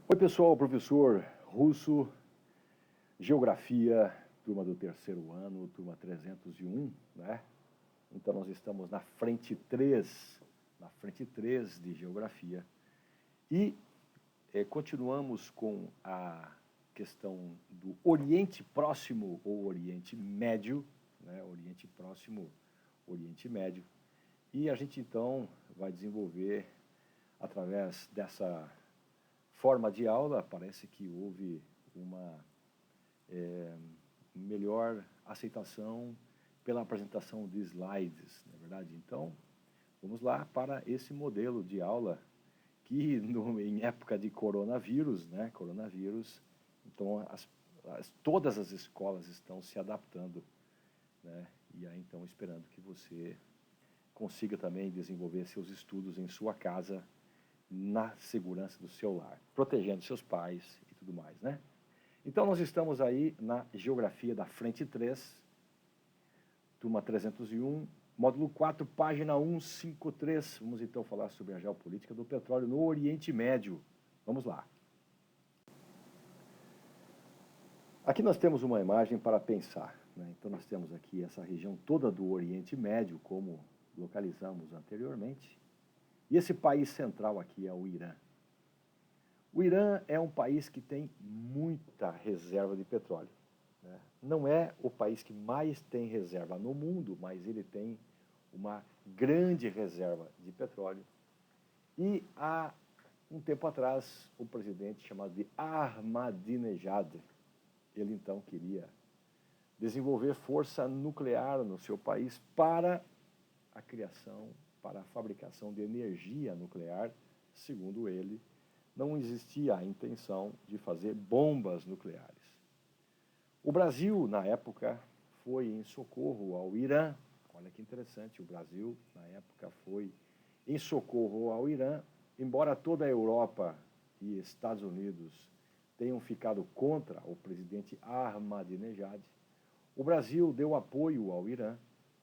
Oi pessoal, professor Russo, Geografia, turma do terceiro ano, turma 301, né? Então nós estamos na frente 3 de Geografia e continuamos com a questão do Oriente Próximo ou Oriente Médio, né? Oriente Próximo, Oriente Médio. E a gente então vai desenvolver através dessa forma de aula, parece que houve uma melhor aceitação pela apresentação de slides, não é verdade? Então, vamos lá para esse modelo de aula que em época de coronavírus, né? Coronavírus, então todas as escolas estão se adaptando, né? E aí então esperando que você consiga também desenvolver seus estudos em sua casa, na segurança do seu lar, protegendo seus pais e tudo mais, né? Então, nós estamos aí na Geografia da Frente 3, turma 301, módulo 4, página 153. Vamos então falar sobre a geopolítica do petróleo no Oriente Médio. Vamos lá. Aqui nós temos uma imagem para pensar, né? Então, nós temos aqui essa região toda do Oriente Médio, como localizamos anteriormente. E esse país central aqui é o Irã. O Irã é um país que tem muita reserva de petróleo, né? Não é o país que mais tem reserva no mundo, mas ele tem uma grande reserva de petróleo. E há um tempo atrás, o presidente chamado de Ahmadinejad, ele então queria desenvolver força nuclear no seu país para a criação, para a fabricação de energia nuclear, segundo ele. Não existia a intenção de fazer bombas nucleares. O Brasil, na época, foi em socorro ao Irã. Olha que interessante, o Brasil, na época, foi em socorro ao Irã, embora toda a Europa e Estados Unidos tenham ficado contra o presidente Ahmadinejad. O Brasil deu apoio ao Irã,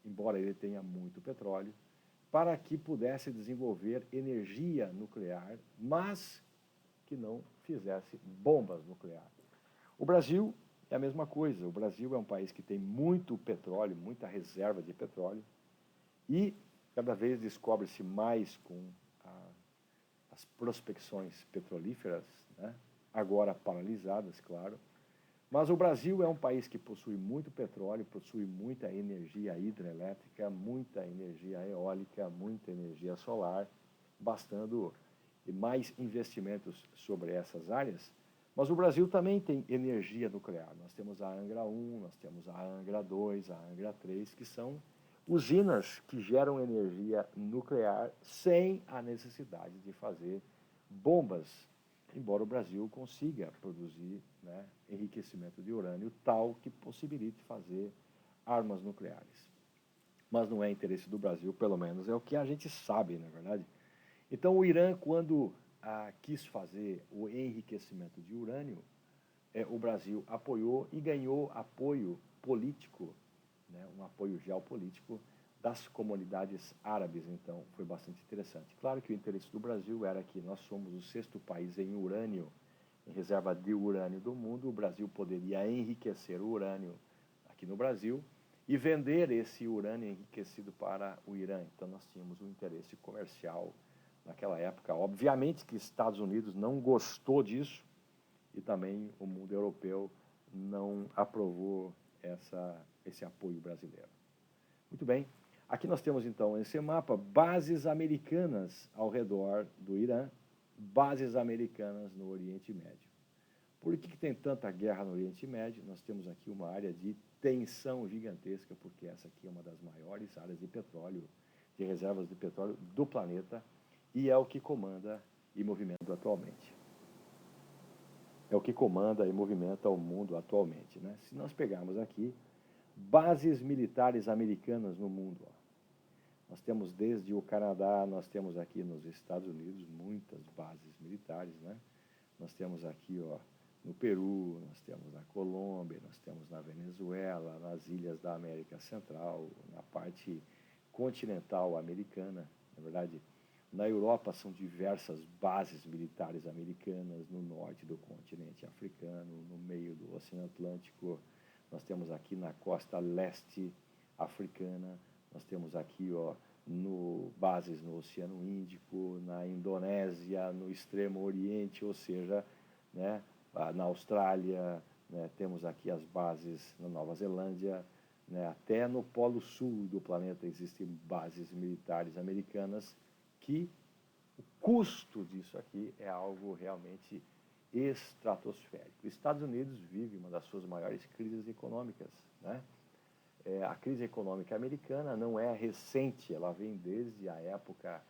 embora ele tenha muito petróleo, para que pudesse desenvolver energia nuclear, mas que não fizesse bombas nucleares. O Brasil é a mesma coisa. O Brasil é um país que tem muito petróleo, muita reserva de petróleo, e cada vez descobre-se mais com as prospecções petrolíferas, né? Agora paralisadas, claro. Mas o Brasil é um país que possui muito petróleo, possui muita energia hidrelétrica, muita energia eólica, muita energia solar, bastando mais investimentos sobre essas áreas. Mas o Brasil também tem energia nuclear. Nós temos a Angra 1, nós temos a Angra 2, a Angra 3, que são usinas que geram energia nuclear sem a necessidade de fazer bombas, embora o Brasil consiga produzir, né, enriquecimento de urânio tal que possibilite fazer armas nucleares. Mas não é interesse do Brasil, pelo menos é o que a gente sabe, na verdade. Então, o Irã, quando quis fazer o enriquecimento de urânio, o Brasil apoiou e ganhou apoio político, né, um apoio geopolítico das comunidades árabes. Então, foi bastante interessante. Claro que o interesse do Brasil era que nós somos o 6º país em urânio, em reserva de urânio do mundo. O Brasil poderia enriquecer o urânio aqui no Brasil e vender esse urânio enriquecido para o Irã. Então, nós tínhamos um interesse comercial naquela época. Obviamente que Estados Unidos não gostou disso e também o mundo europeu não aprovou esse apoio brasileiro. Muito bem. Aqui nós temos, então, esse mapa, bases americanas ao redor do Irã, bases americanas no Oriente Médio. Por que tem tanta guerra no Oriente Médio? Nós temos aqui uma área de tensão gigantesca, porque essa aqui é uma das maiores áreas de petróleo, de reservas de petróleo do planeta, e é o que comanda e movimenta atualmente. É o que comanda e movimenta o mundo atualmente, né? Se nós pegarmos aqui, bases militares americanas no mundo, ó. Nós temos desde o Canadá, nós temos aqui nos Estados Unidos muitas bases militares, né? Nós temos aqui, ó, no Peru, nós temos na Colômbia, nós temos na Venezuela, nas ilhas da América Central, na parte continental americana. Na verdade, Na Europa são diversas bases militares americanas, no norte do continente africano, no meio do Oceano Atlântico. Nós temos aqui na costa leste africana, nós temos aqui bases no Oceano Índico, na Indonésia, no Extremo Oriente, ou seja, né, na Austrália, né, temos aqui as bases na Nova Zelândia, né, até no Polo Sul do planeta existem bases militares americanas que o custo disso aqui é algo realmente estratosférico. Os Estados Unidos vive uma das suas maiores crises econômicas, né? A crise econômica americana não é recente, ela vem desde a época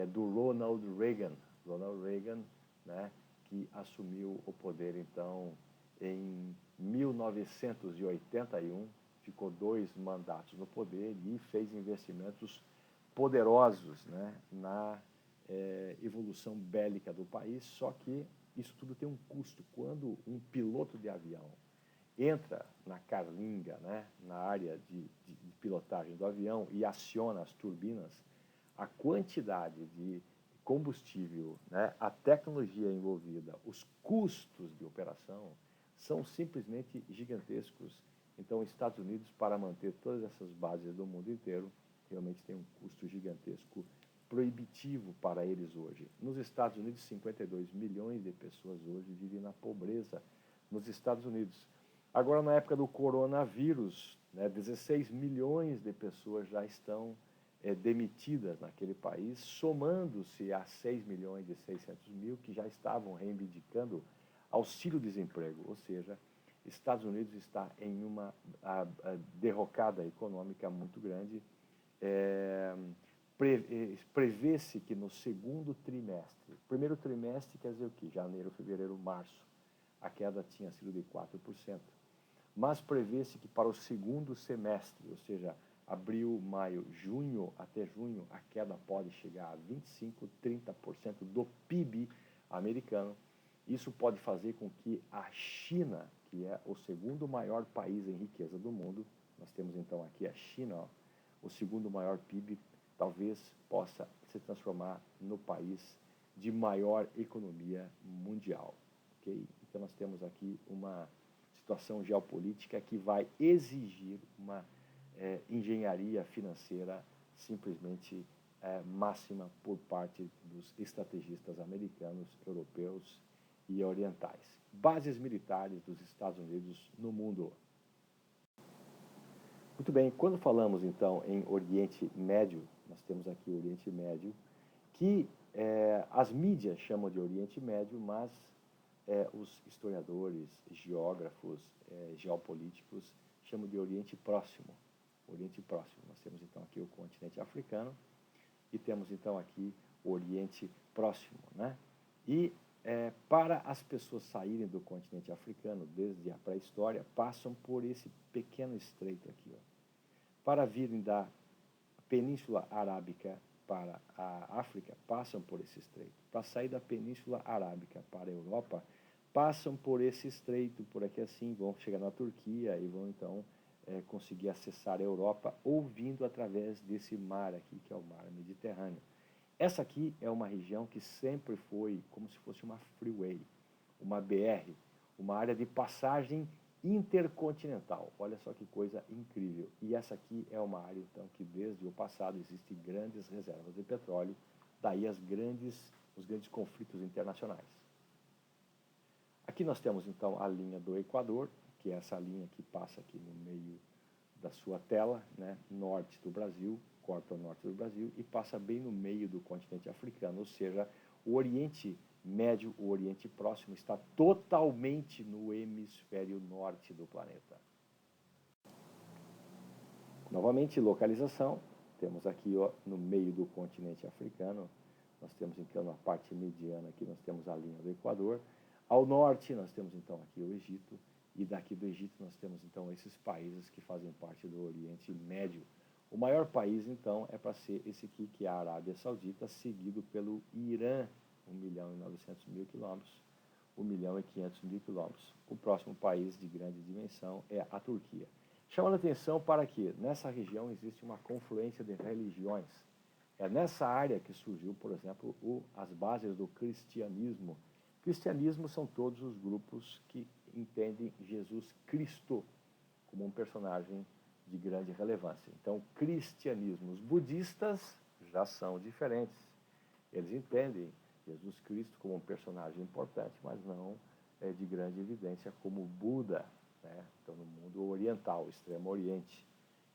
do Ronald Reagan. Ronald Reagan, né, que assumiu o poder, então, em 1981, ficou 2 mandatos no poder e fez investimentos poderosos, né, na evolução bélica do país, só que isso tudo tem um custo. Quando um piloto de avião entra na carlinga, né, na área de pilotagem do avião e aciona as turbinas, a quantidade de combustível, né, a tecnologia envolvida, os custos de operação são simplesmente gigantescos. Então, os Estados Unidos, para manter todas essas bases do mundo inteiro, realmente tem um custo gigantesco, proibitivo para eles hoje. Nos Estados Unidos, 52 milhões de pessoas hoje vivem na pobreza nos Estados Unidos. Agora, na época do coronavírus, né, 16 milhões de pessoas já estão demitidas naquele país, somando-se a 6 milhões e 600 mil que já estavam reivindicando auxílio-desemprego, ou seja, Estados Unidos está em uma derrocada econômica muito grande. Prevê-se que no segundo trimestre, primeiro trimestre quer dizer o quê? Janeiro, fevereiro, março, a queda tinha sido de 4%. Mas prevê-se que para o segundo semestre, ou seja, abril, maio, junho, até junho, a queda pode chegar a 25%, 30% do PIB americano. Isso pode fazer com que a China, que é o segundo maior país em riqueza do mundo, nós temos então aqui a China, o segundo maior PIB, talvez possa se transformar no país de maior economia mundial. Okay? Então nós temos aqui uma situação geopolítica que vai exigir uma engenharia financeira simplesmente máxima por parte dos estrategistas americanos, europeus e orientais. Bases militares dos Estados Unidos no mundo. Muito bem, quando falamos então em Oriente Médio, nós temos aqui o Oriente Médio, que as mídias chamam de Oriente Médio, mas os historiadores, geógrafos, geopolíticos chamam de Oriente Próximo. Oriente Próximo. Nós temos então aqui o continente africano e temos então aqui o Oriente Próximo, né? E para as pessoas saírem do continente africano desde a pré-história, passam por esse pequeno estreito aqui, ó. Para virem da Península Arábica para a África, passam por esse estreito. Para sair da Península Arábica para a Europa, passam por esse estreito, por aqui assim, vão chegar na Turquia e vão então conseguir acessar a Europa, ou vindo através desse mar aqui, que é o mar Mediterrâneo. Essa aqui é uma região que sempre foi como se fosse uma freeway, uma BR, uma área de passagem intercontinental. Olha só que coisa incrível. E essa aqui é uma área, então, que desde o passado existem grandes reservas de petróleo, daí os grandes conflitos internacionais. Aqui nós temos, então, a linha do Equador, que é essa linha que passa aqui no meio da sua tela, né, norte do Brasil, corta o norte do Brasil e passa bem no meio do continente africano, ou seja, o Oriente Médio, o Oriente Próximo, está totalmente no hemisfério norte do planeta. Novamente, localização, temos aqui no meio do continente africano, nós temos então na parte mediana aqui, nós temos a linha do Equador. Ao norte, nós temos então aqui o Egito, e daqui do Egito nós temos então esses países que fazem parte do Oriente Médio. O maior país, então, é para ser esse aqui, que é a Arábia Saudita, seguido pelo Irã, 1.900.000 quilômetros, 1.500.000 quilômetros. O próximo país de grande dimensão é a Turquia. Chamando a atenção para que nessa região existe uma confluência de religiões. É nessa área que surgiu, por exemplo, as bases do cristianismo. Cristianismo são todos os grupos que entendem Jesus Cristo como um personagem de grande relevância. Então, cristianismo. Os budistas já são diferentes. Eles entendem Jesus Cristo como um personagem importante, mas não de grande evidência como Buda, né? Então, no mundo oriental, Extremo Oriente.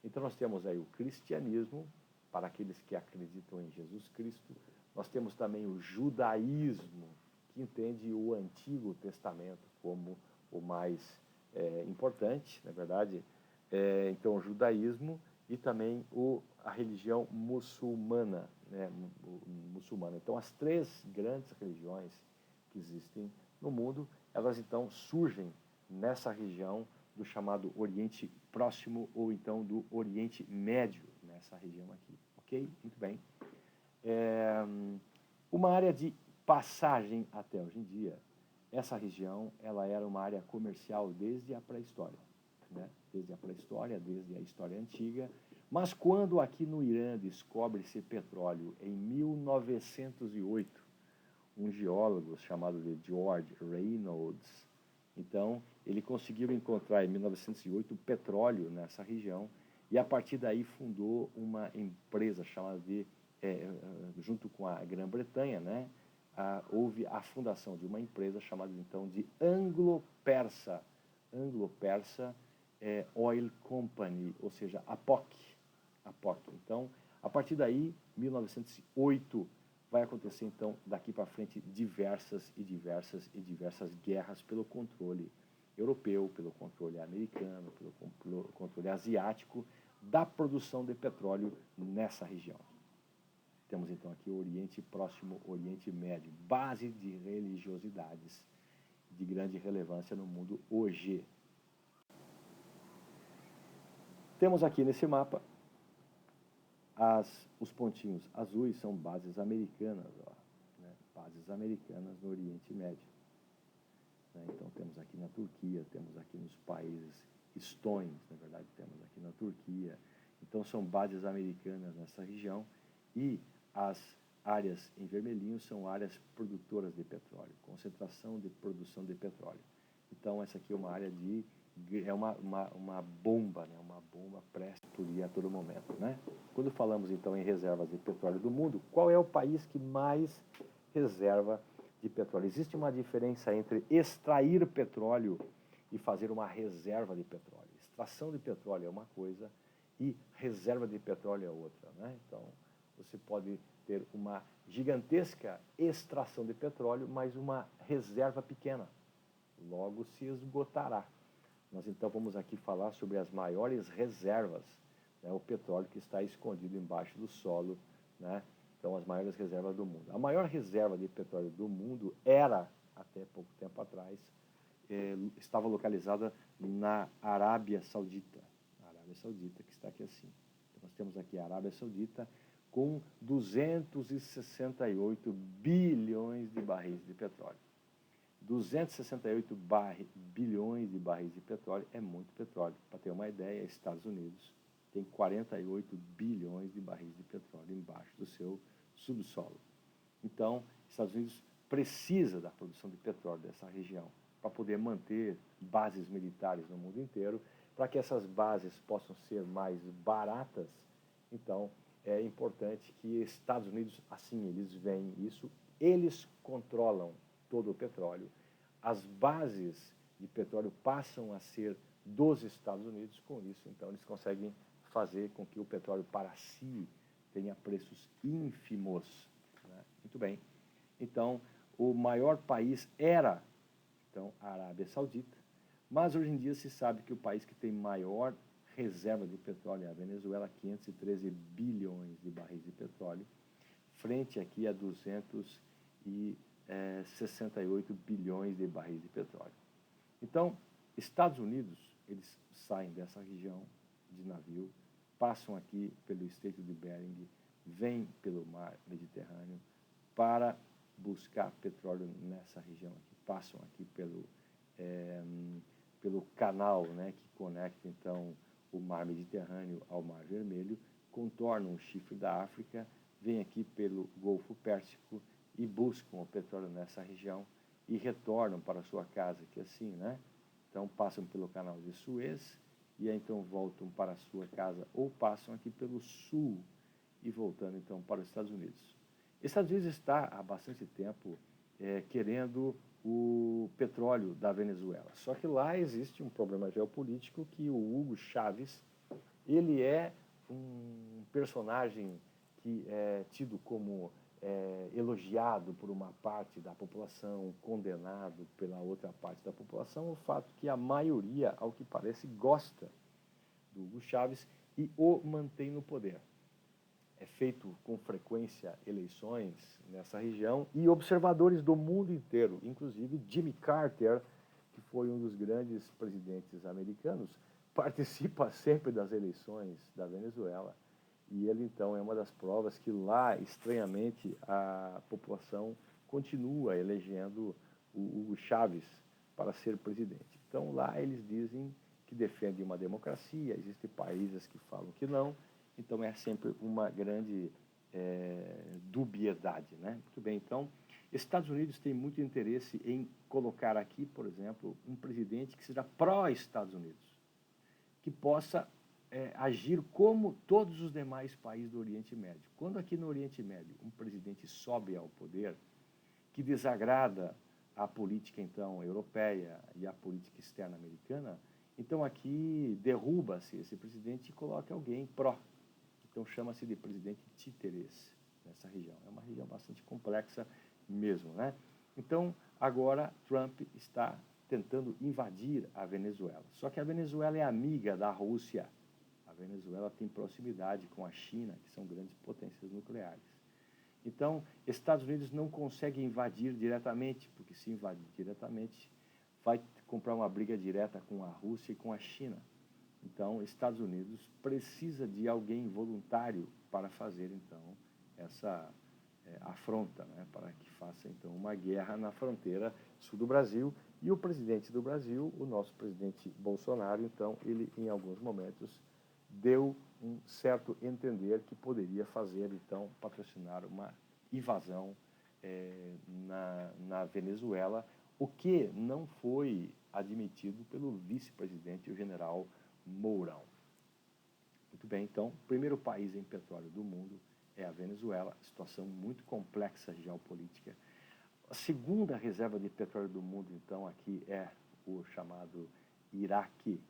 Então, nós temos aí o cristianismo, para aqueles que acreditam em Jesus Cristo. Nós temos também o judaísmo, que entende o Antigo Testamento como o mais importante, na verdade. Então, o judaísmo e também a religião muçulmana, né? Muçulmana. Então, as três grandes religiões que existem no mundo, elas então surgem nessa região do chamado Oriente Próximo ou então do Oriente Médio, nessa região aqui. Ok? Muito bem. Uma área de passagem até hoje em dia, essa região ela era uma área comercial desde a pré-história, né? Desde a pré-história, desde a história antiga. Mas quando aqui no Irã descobre-se petróleo em 1908, um geólogo chamado de George Reynolds, então ele conseguiu encontrar em 1908 petróleo nessa região e a partir daí fundou uma empresa chamada de, junto com a Grã-Bretanha, né, houve a fundação de uma empresa chamada então de Anglo-Persa Oil Company, ou seja, APOC. Então, a partir daí, 1908, vai acontecer então daqui para frente diversas guerras pelo controle europeu, pelo controle americano, pelo controle asiático da produção de petróleo nessa região. Temos então aqui o Oriente Próximo, Oriente Médio, base de religiosidades de grande relevância no mundo hoje. Temos aqui nesse mapa os pontinhos azuis são bases americanas, ó, né? Bases americanas no Oriente Médio. Né? Então temos aqui na Turquia, temos aqui nos países estônios, na verdade temos aqui na Turquia. Então são bases americanas nessa região e as áreas em vermelhinho são áreas produtoras de petróleo, concentração de produção de petróleo. Então essa aqui é uma área de uma bomba, né? Uma bomba prestes a explodir a todo momento, né? Quando falamos então em reservas de petróleo do mundo, qual é o país que mais reserva de petróleo? Existe uma diferença entre extrair petróleo e fazer uma reserva de petróleo. Extração de petróleo é uma coisa e reserva de petróleo é outra, né? Então, você pode ter uma gigantesca extração de petróleo, mas uma reserva pequena. Logo se esgotará. Nós então vamos aqui falar sobre as maiores reservas, né, o petróleo que está escondido embaixo do solo, né? Então as maiores reservas do mundo. A maior reserva de petróleo do mundo era, até pouco tempo atrás, estava localizada na Arábia Saudita. A Arábia Saudita, que está aqui assim. Então, nós temos aqui a Arábia Saudita com 268 bilhões de barris de petróleo. 268 bilhões de barris de petróleo é muito petróleo. Para ter uma ideia, Estados Unidos tem 48 bilhões de barris de petróleo embaixo do seu subsolo. Então, Estados Unidos precisa da produção de petróleo dessa região para poder manter bases militares no mundo inteiro, para que essas bases possam ser mais baratas. Então, é importante que Estados Unidos, assim, eles veem isso, eles controlam todo o petróleo. As bases de petróleo passam a ser dos Estados Unidos, com isso, então, eles conseguem fazer com que o petróleo para si tenha preços ínfimos. Né? Muito bem. Então, o maior país era, então, a Arábia Saudita, mas hoje em dia se sabe que o país que tem maior reserva de petróleo é a Venezuela, 513 bilhões de barris de petróleo, frente aqui a 268 bilhões de barris de petróleo. Então, Estados Unidos, eles saem dessa região de navio, passam aqui pelo Estreito de Bering, vêm pelo mar Mediterrâneo para buscar petróleo nessa região aqui, passam aqui pelo canal, né, que conecta então o mar Mediterrâneo ao mar Vermelho, contornam o chifre da África, vêm aqui pelo Golfo Pérsico e buscam o petróleo nessa região e retornam para a sua casa, que assim, né? Então passam pelo canal de Suez e aí, então voltam para a sua casa ou passam aqui pelo sul e voltando então para os Estados Unidos. Estados Unidos está há bastante tempo querendo o petróleo da Venezuela. Só que lá existe um problema geopolítico que o Hugo Chávez, ele é um personagem que é tido como elogiado por uma parte da população, condenado pela outra parte da população, o fato que a maioria, ao que parece, gosta do Hugo Chávez e o mantém no poder. É feito com frequência eleições nessa região e observadores do mundo inteiro, inclusive Jimmy Carter, que foi um dos grandes presidentes americanos, participa sempre das eleições da Venezuela. E ele, então, é uma das provas que lá, estranhamente, a população continua elegendo o Hugo Chávez para ser presidente. Então, lá eles dizem que defendem uma democracia, existem países que falam que não, então é sempre uma grande dubiedade, né? Muito bem, então, Estados Unidos tem muito interesse em colocar aqui, por exemplo, um presidente que seja pró-Estados Unidos, que possa agir como todos os demais países do Oriente Médio. Quando aqui no Oriente Médio um presidente sobe ao poder, que desagrada a política, então, europeia e a política externa americana, então aqui derruba-se esse presidente e coloca alguém pró. Então chama-se de presidente títeres nessa região. É uma região bastante complexa mesmo, né? Então, agora Trump está tentando invadir a Venezuela. Só que a Venezuela é amiga da Rússia. A Venezuela tem proximidade com a China, que são grandes potências nucleares. Então, Estados Unidos não consegue invadir diretamente, porque se invadir diretamente, vai comprar uma briga direta com a Rússia e com a China. Então, Estados Unidos precisa de alguém voluntário para fazer, então, essa afronta, né, para que faça, então, uma guerra na fronteira sul do Brasil. E o presidente do Brasil, o nosso presidente Bolsonaro, então, ele, em alguns momentos, deu um certo entender que poderia fazer, então, patrocinar uma invasão na Venezuela, o que não foi admitido pelo vice-presidente, o general Mourão. Muito bem, então, o primeiro país em petróleo do mundo é a Venezuela, situação muito complexa geopolítica. A segunda reserva de petróleo do mundo, então, aqui é o chamado Iraque.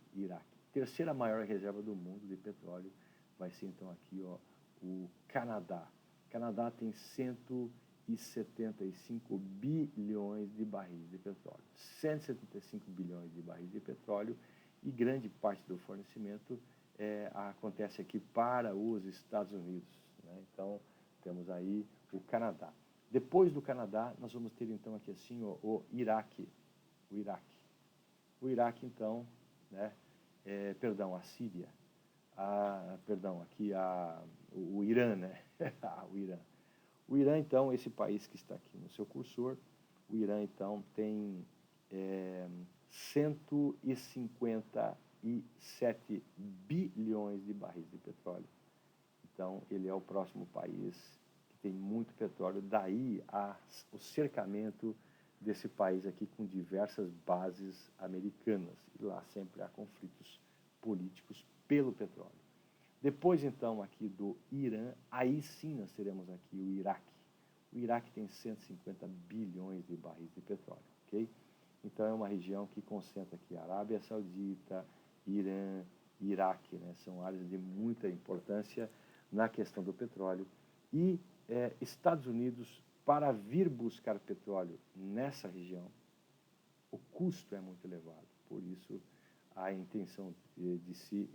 Terceira maior reserva do mundo de petróleo vai ser, então, aqui, ó, o Canadá. O Canadá tem 175 bilhões de barris de petróleo. 175 bilhões de barris de petróleo e grande parte do fornecimento acontece aqui para os Estados Unidos, né? Então, temos aí o Canadá. Depois do Canadá, nós vamos ter, então, aqui assim, o Iraque. O Iraque, então, né? A Síria. O Irã, né? O Irã. O Irã, então, esse país que está aqui no seu cursor, o Irã, então, tem 157 bilhões de barris de petróleo. Então, ele é o próximo país que tem muito petróleo. Daí o cercamento desse país aqui com diversas bases americanas. E lá sempre há conflitos políticos pelo petróleo. Depois, então, aqui do Irã, aí sim nós teremos aqui o Iraque. O Iraque tem 150 bilhões de barris de petróleo, ok? Então, é uma região que concentra aqui a Arábia Saudita, Irã, Iraque, né? São áreas de muita importância na questão do petróleo. E Estados Unidos, para vir buscar petróleo nessa região, o custo é muito elevado. Por isso, a intenção de se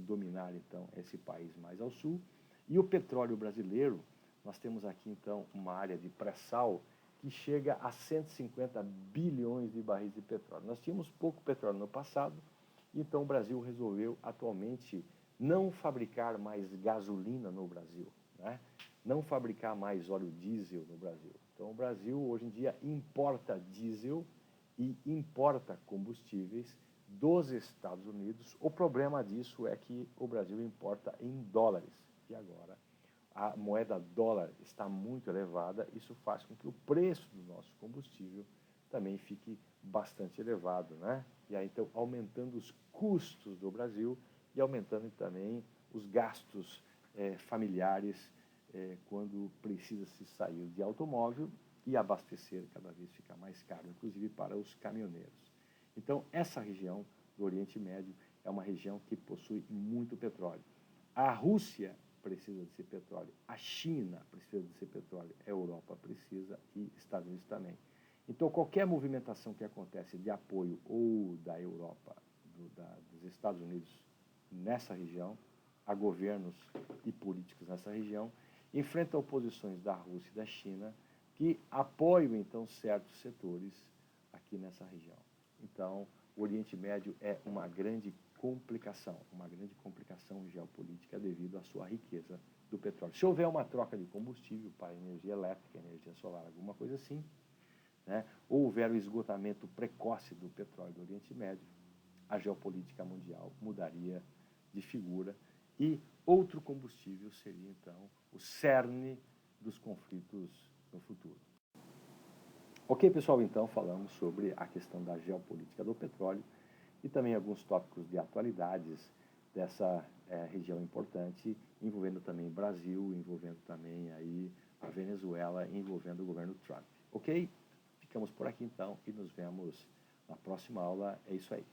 dominar, então, esse país mais ao sul. E o petróleo brasileiro, nós temos aqui, então, uma área de pré-sal que chega a 150 bilhões de barris de petróleo. Nós tínhamos pouco petróleo no passado, então o Brasil resolveu, atualmente, não fabricar mais gasolina no Brasil, né? Não fabricar mais óleo diesel no Brasil. Então, o Brasil, hoje em dia, importa diesel e importa combustíveis dos Estados Unidos. O problema disso é que o Brasil importa em dólares. E agora a moeda dólar está muito elevada, isso faz com que o preço do nosso combustível também fique bastante elevado, né? E aí, então, aumentando os custos do Brasil e aumentando também os gastos familiares quando precisa se sair de automóvel e abastecer cada vez fica mais caro, inclusive para os caminhoneiros. Então, essa região do Oriente Médio é uma região que possui muito petróleo. A Rússia precisa desse petróleo, a China precisa desse petróleo, a Europa precisa e Estados Unidos também. Então, qualquer movimentação que acontece de apoio ou da Europa, dos Estados Unidos nessa região, a governos e políticos nessa região, enfrenta oposições da Rússia e da China que apoiam, então, certos setores aqui nessa região. Então, o Oriente Médio é uma grande complicação geopolítica devido à sua riqueza do petróleo. Se houver uma troca de combustível para energia elétrica, energia solar, alguma coisa assim, né, ou houver o esgotamento precoce do petróleo do Oriente Médio, a geopolítica mundial mudaria de figura e outro combustível seria, então, o cerne dos conflitos no futuro. Ok, pessoal, então falamos sobre a questão da geopolítica do petróleo e também alguns tópicos de atualidades dessa região importante, envolvendo também Brasil, envolvendo também aí a Venezuela, envolvendo o governo Trump. Ok? Ficamos por aqui então e nos vemos na próxima aula. É isso aí.